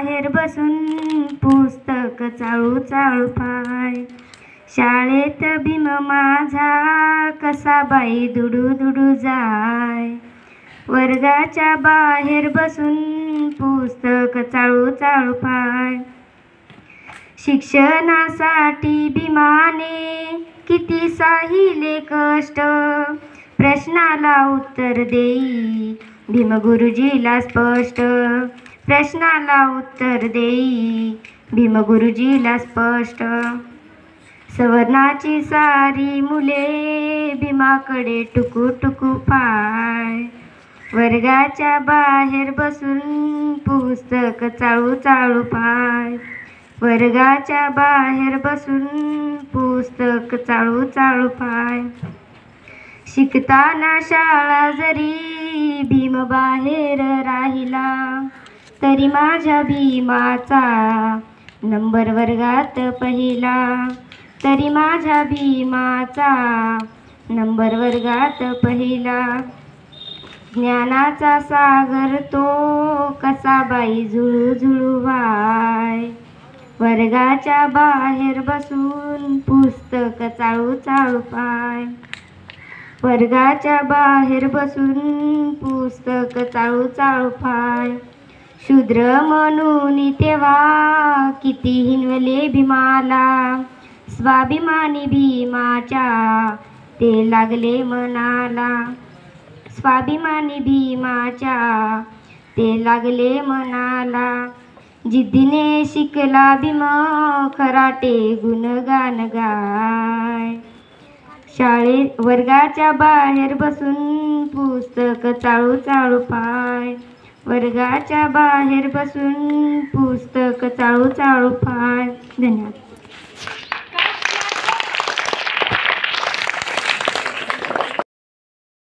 बाहेर बसून पुस्तक चाळू चाळू पाय. शाळेत भीम माझा कसा बाई दुडू दुडू जाय. वर्गाच्या बाहेर बसून पुस्तक चाळू चाळू पाय. शिक्षणासाठी भीमाने किती साहिले कष्ट. प्रश्नाला उत्तर देई भीम गुरुजीला स्पष्ट. प्रश्नाला उत्तर देई भीम गुरुजीला स्पष्ट. सवर्णाची सारी मुले भीमाकडे टुकू टुकू पाय. वर्गाच्या बाहेर बसून पुस्तक चाळू चाळू पाय. वर्गाच्या बाहेर बसून पुस्तक चाळू चाळू पाय. शिकताना शाळा जरी भीम बाहेर राहिला, तरी माझ्या भीमाचा नंबर वर्गात पहिला. तरी माझ्या भीमाचा नंबर वर्गात पहिला. ज्ञानाचा सागर तो कसा बाई झुळू झुळू वाय. वर्गाच्या बाहेर बसून पुस्तक चाळू चाळू पाय. वर्गाच्या बाहेर बसून पुस्तक चाळू चाळू पाय. शूद्र म्हणून तेव्हा किती हिनवले भीमाला. स्वाभिमानी भीमाच्या ते लागले मनाला. स्वाभिमानी भीमाच्या ते लागले मनाला. जिद्दीने शिकला भीम खराटे गुणगान गाय. वर्गाच्या बाहेर बसून पुस्तक चाळू चाळू पाय. वर्गाच्या बाहेर बसून पुस्तक चाळू चाळू पाय. धन्यवाद.